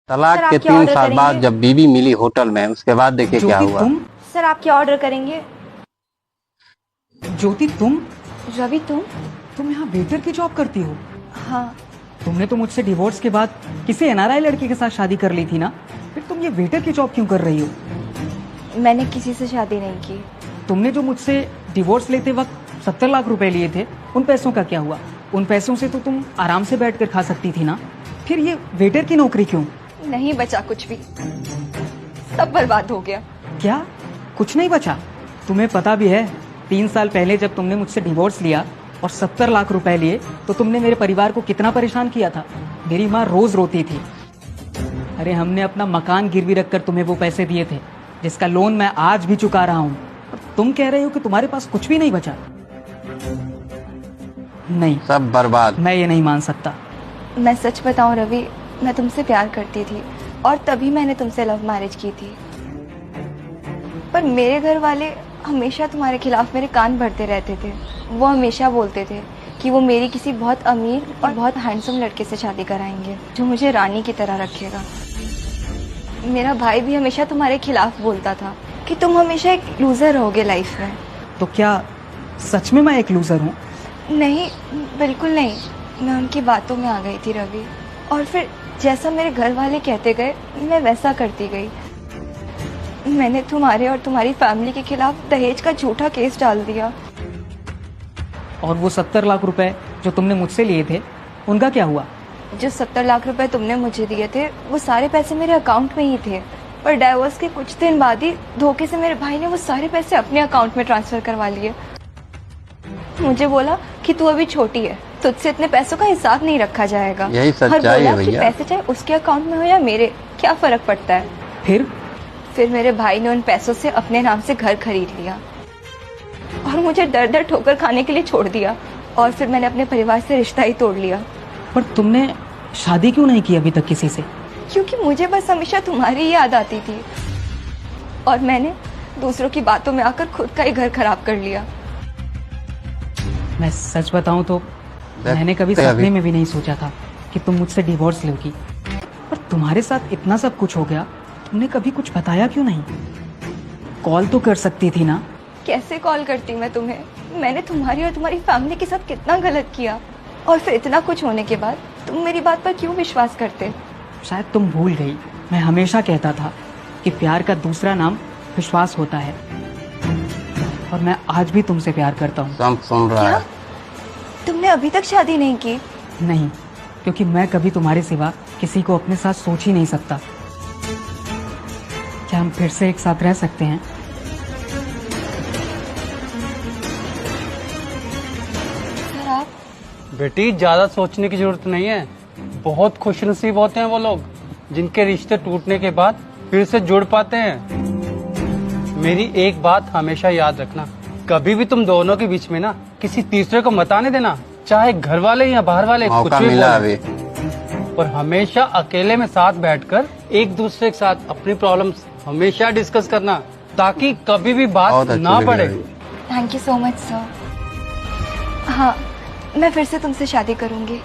तलाक सर, के आप क्या 3 ऑर्डर साल बाद करेंगे? जब बीवी मिली होटल में, उसके बाद देखिए क्या ज्योति हुआ। तुम? सर आप क्या ऑर्डर करेंगे? ज्योति तुम? रवि तुम यहाँ वेटर की जॉब करती हो? हाँ। तुमने तो मुझसे डिवोर्स के बाद किसी एनआरआई लड़के के साथ शादी कर ली थी ना, फिर तुम ये वेटर की जॉब क्यों कर रही हो? मैंने किसी से शादी नहीं की। तुमने जो मुझसे डिवोर्स लेते वक्त 70 लाख रुपए लिए थे, उन पैसों का क्या हुआ? उन पैसों से तो तुम आराम से बैठकर खा सकती थी ना, फिर ये वेटर की नौकरी क्यों? नहीं बचा कुछ भी, सब बर्बाद हो गया। क्या कुछ नहीं बचा? तुम्हें पता भी है 3 साल पहले जब तुमने मुझसे डिवोर्स लिया और 70 लाख रुपए लिए तो तुमने मेरे परिवार को कितना परेशान किया था। मेरी माँ रोज रोती थी। अरे हमने अपना मकान गिरवी रखकर तुम्हें वो पैसे दिए थे जिसका लोन मैं आज भी चुका रहा हूँ, और तुम कह रहे हो कि तुम्हारे पास कुछ भी नहीं बचा। नहीं, सब बर्बाद। मैं ये नहीं मान सकता। मैं सच बताऊं रवि, मैं तुमसे प्यार करती थी और तभी मैंने तुमसे लव मैरिज की थी। पर मेरे घर वाले हमेशा तुम्हारे खिलाफ मेरे कान भरते रहते थे। वो हमेशा बोलते थे कि वो मेरी किसी बहुत अमीर और बहुत हैंडसम लड़के से शादी कराएंगे जो मुझे रानी की तरह रखेगा। मेरा भाई भी हमेशा तुम्हारे खिलाफ बोलता था कि तुम हमेशा एक लूजर रहोगे लाइफ में। तो क्या सच में मैं एक लूजर हूँ? नहीं, बिल्कुल नहीं। मैं उनकी बातों में आ गई थी रवि, और फिर जैसा मेरे घर वाले कहते गए मैं वैसा करती गई। मैंने तुम्हारे और तुम्हारी फैमिली के खिलाफ दहेज का झूठा केस डाल दिया। और वो 70 लाख रुपए जो तुमने मुझसे लिए थे, उनका क्या हुआ? जो 70 लाख रुपए तुमने मुझे दिए थे वो सारे पैसे मेरे अकाउंट में ही थे, पर डाइवोर्स के कुछ दिन बाद ही धोखे से मेरे भाई ने वो सारे पैसे अपने अकाउंट में ट्रांसफर करवा लिए। मुझे बोला कि तू अभी छोटी है, तुझसे इतने पैसों का हिसाब नहीं रखा जाएगा। यही और सच्चाई है बोला कि भैया। पैसे चाहे उसके अकाउंट में हो या मेरे, क्या फर्क पड़ता है। फिर मेरे भाई ने उन पैसों से अपने नाम से घर खरीद लिया और मुझे दर दर ठोकर खाने के लिए छोड़ दिया, और फिर मैंने अपने परिवार से रिश्ता ही तोड़ लिया। पर तुमने शादी क्यों नहीं की अभी तक किसी से? क्योंकि मुझे बस हमेशा तुम्हारी ही याद आती थी और मैंने दूसरों की बातों में आकर खुद का ही घर खराब कर लिया। मैं सच बताऊं तो मैंने कभी सपने में भी नहीं सोचा था कि तुम मुझसे डिवोर्स लोगी। पर तुम्हारे साथ इतना सब कुछ हो गया, तुमने कभी कुछ बताया क्यों नहीं? कॉल तो कर सकती थी ना? कैसे कॉल करती मैं तुम्हें? मैंने तुम्हारी और तुम्हारी फैमिली के साथ कितना गलत किया, और फिर इतना कुछ होने के बाद तुम मेरी बात पर क्यों विश्वास करते? शायद तुम भूल गई, मैं हमेशा कहता था कि प्यार का दूसरा नाम विश्वास होता है, और मैं आज भी तुमसे प्यार करता हूँ। सब सुन रहा है। तुमने अभी तक शादी नहीं की? नहीं, क्योंकि मैं कभी तुम्हारे सिवा किसी को अपने साथ सोच ही नहीं सकता। क्या हम फिर से एक साथ रह सकते हैं? सर आप? बेटी ज्यादा सोचने की जरूरत नहीं है। बहुत खुशनसीब होते हैं वो लोग जिनके रिश्ते टूटने के बाद फिर से जुड़ पाते हैं। मेरी एक बात हमेशा याद रखना, कभी भी तुम दोनों के बीच में ना किसी तीसरे को मत आने देना, चाहे घर वाले या बाहर वाले कुछ मौका भी मिला बोलें। अभी। और हमेशा अकेले में साथ बैठकर एक दूसरे के साथ अपनी प्रॉब्लम्स हमेशा डिस्कस करना, ताकि कभी भी बात बहुत अच्छी ना लगी पड़े। Ravi. Thank you so much sir. हाँ, मैं फिर से तुमसे शादी करूंगी।